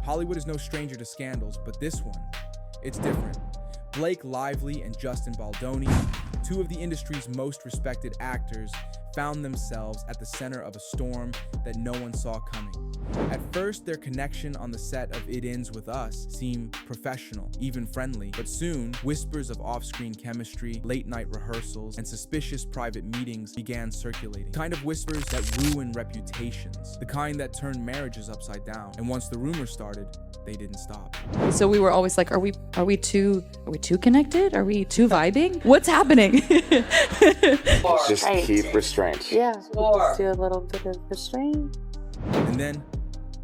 Hollywood is no stranger to scandals, but this one, it's different. Blake Lively and Justin Baldoni, two of the industry's most respected actors, found themselves at the center of a storm that no one saw coming. At first, their connection on the set of It Ends With Us seemed professional, even friendly, but soon, whispers of off-screen chemistry, late-night rehearsals, and suspicious private meetings began circulating. Kind of whispers that ruin reputations, the kind that turn marriages upside down. And once the rumors started, they didn't stop. So we were always like, are we too connected? Are we too vibing? What's happening? Just keep restraint. Yeah, just do a little bit of restraint. And then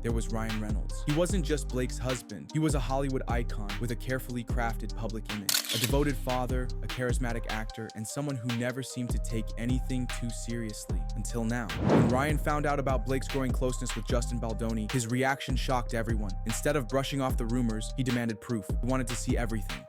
there was Ryan Reynolds. He wasn't just Blake's husband. He was a Hollywood icon with a carefully crafted public image. A devoted father, a charismatic actor, and someone who never seemed to take anything too seriously until now. When Ryan found out about Blake's growing closeness with Justin Baldoni, his reaction shocked everyone. Instead of brushing off the rumors, he demanded proof. He wanted to see everything.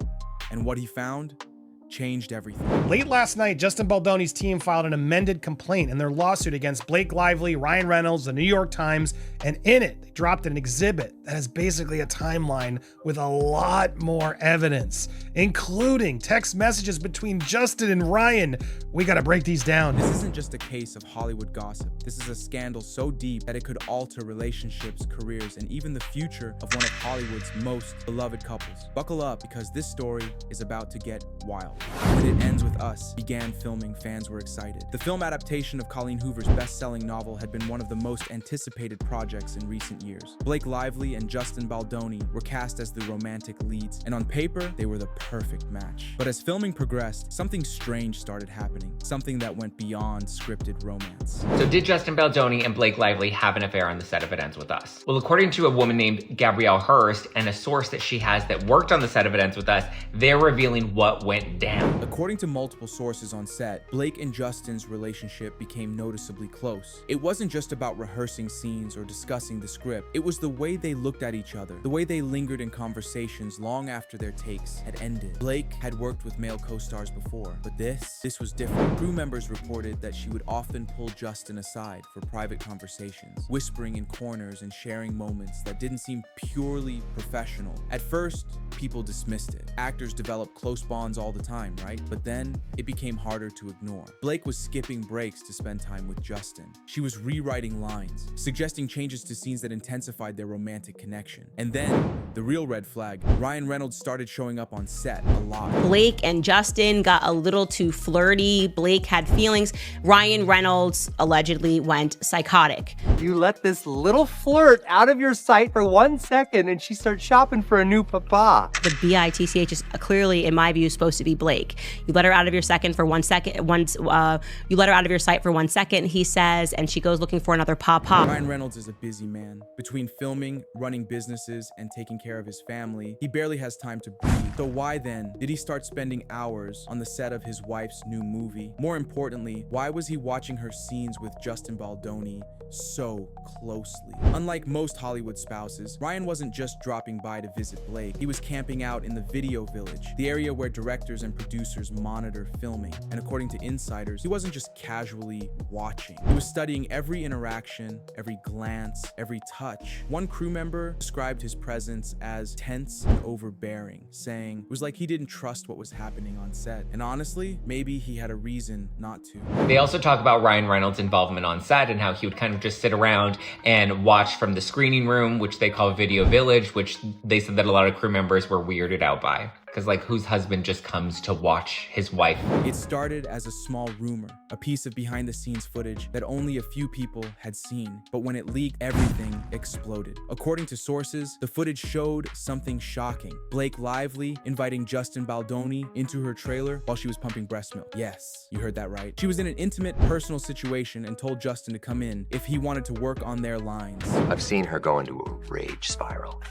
And what he found changed everything. Late last night, Justin Baldoni's team filed an amended complaint in their lawsuit against Blake Lively, Ryan Reynolds, the New York Times, and in it, they dropped an exhibit that is basically a timeline with a lot more evidence, including text messages between Justin and Ryan. We gotta break these down. This isn't just a case of Hollywood gossip. This is a scandal so deep that it could alter relationships, careers, and even the future of one of Hollywood's most beloved couples. Buckle up, because this story is about to get wild. When It Ends With Us began filming, fans were excited. The film adaptation of Colleen Hoover's best-selling novel had been one of the most anticipated projects in recent years. Blake Lively and Justin Baldoni were cast as the romantic leads, and on paper, they were the perfect match. But as filming progressed, something strange started happening, something that went beyond scripted romance. So did Justin Baldoni and Blake Lively have an affair on the set of It Ends With Us? Well, according to a woman named Gabrielle Hurst and a source that she has that worked on the set of It Ends With Us, they're revealing what went down. According to multiple sources on set, Blake and Justin's relationship became noticeably close. It wasn't just about rehearsing scenes or discussing the script. It was the way they looked at each other, the way they lingered in conversations long after their takes had ended. Blake had worked with male co-stars before, but this was different. Crew members reported that she would often pull Justin aside for private conversations, whispering in corners and sharing moments that didn't seem purely professional. At first, people dismissed it. Actors develop close bonds all the time, right? But then it became harder to ignore. Blake was skipping breaks to spend time with Justin. She was rewriting lines, suggesting changes to scenes that intensified their romantic connection. And then, the real red flag, Ryan Reynolds started showing up on set a lot. Blake and Justin got a little too flirty. Blake had feelings. Ryan Reynolds allegedly went psychotic. You let this little flirt out of your sight for 1 second and she starts shopping for a new papa. The BITCH is clearly, in my view, supposed to be Blake. You let her out of your second for 1 second. You let her out of your sight for 1 second, he says, and she goes looking for another papa. Ryan Reynolds is a busy man. Between filming, running businesses, and taking care of his family, he barely has time to breathe. So why then did he start spending hours on the set of his wife's new movie? More importantly, why was he watching her scenes with Justin Baldoni so closely? Unlike most Hollywood spouses, Ryan wasn't just dropping by to visit Blake. He was camping out in the video village, the area where directors and producers monitor filming. And according to insiders, he wasn't just casually watching. He was studying every interaction, every glance, every touch. One crew member described his presence as tense and overbearing, saying it was like he didn't trust what was happening on set. And honestly, maybe he had a reason not to. They also talk about Ryan Reynolds' involvement on set and how he would kind of just sit around and watch from the screening room, which they call Video Village, which they said that a lot of crew members were weirded out by. Because, like, whose husband just comes to watch his wife? It started as a small rumor, a piece of behind-the-scenes footage that only a few people had seen. But when it leaked, everything exploded. According to sources, the footage showed something shocking. Blake Lively inviting Justin Baldoni into her trailer while she was pumping breast milk. Yes, you heard that right. She was in an intimate, personal situation and told Justin to come in if he wanted to work on their lines. I've seen her go into a rage spiral.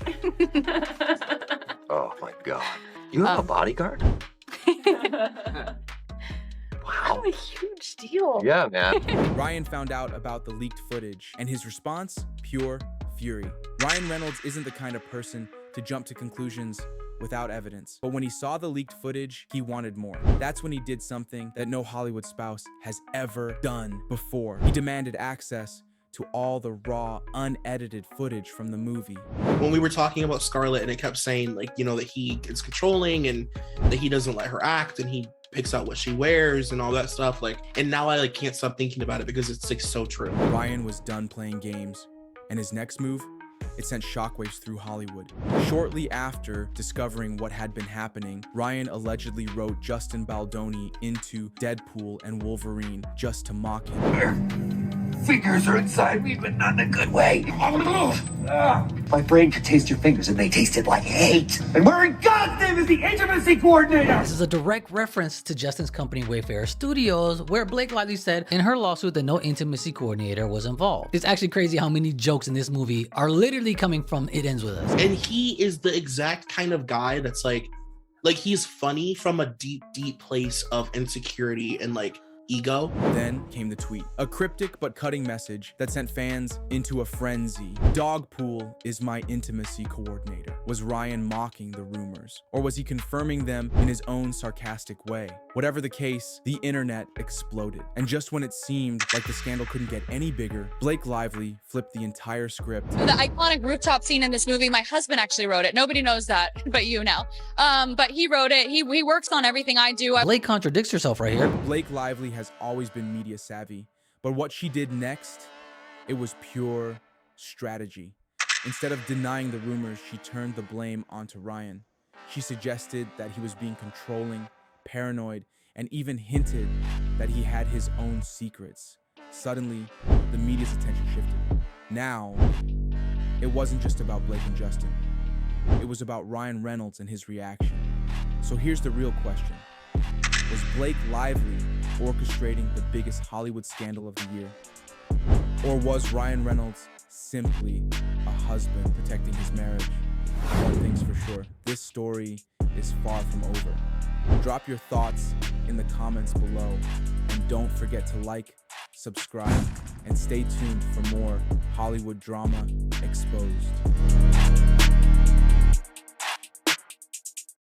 Oh my God. You have a bodyguard? Wow, a huge deal. Yeah, man. Ryan found out about the leaked footage, and his response, pure fury. Ryan Reynolds isn't the kind of person to jump to conclusions without evidence. But when he saw the leaked footage, he wanted more. That's when he did something that no Hollywood spouse has ever done before. He demanded access to all the raw, unedited footage from the movie. When we were talking about Scarlett and it kept saying, like, you know, that he is controlling and that he doesn't let her act and he picks out what she wears and all that stuff, like, and now I like can't stop thinking about it because it's like so true. Ryan was done playing games, and his next move, it sent shockwaves through Hollywood. Shortly after discovering what had been happening, Ryan allegedly wrote Justin Baldoni into Deadpool and Wolverine just to mock him. Fingers are inside me, but not in a good way. My brain could taste your fingers, and they tasted like hate. And where in God's name is the intimacy coordinator? This is a direct reference to Justin's company Wayfarer Studios, where Blake Lively said in her lawsuit that no intimacy coordinator was involved. It's actually crazy how many jokes in this movie are literally coming from It Ends With Us. And he is the exact kind of guy that's like he's funny from a deep, deep place of insecurity and like ego. Then came the tweet, a cryptic but cutting message that sent fans into a frenzy. Dogpool is my intimacy coordinator. Was Ryan mocking the rumors, or was he confirming them in his own sarcastic way? Whatever the case, the internet exploded. And just when it seemed like the scandal couldn't get any bigger, Blake Lively flipped the entire script. The iconic rooftop scene in this movie, my husband actually wrote it. Nobody knows that, but you know. But he wrote it. He works on everything I do. Blake contradicts herself right here. Blake Lively has always been media savvy, but what she did next, it was pure strategy. Instead of denying the rumors, she turned the blame onto Ryan. She suggested that he was being controlling, paranoid, and even hinted that he had his own secrets. Suddenly, the media's attention shifted. Now, it wasn't just about Blake and Justin. It was about Ryan Reynolds and his reaction. So here's the real question. Was Blake Lively orchestrating the biggest Hollywood scandal of the year? Or was Ryan Reynolds simply a husband protecting his marriage? One thing's for sure, this story is far from over. Drop your thoughts in the comments below, and don't forget to like, subscribe, and stay tuned for more Hollywood drama exposed.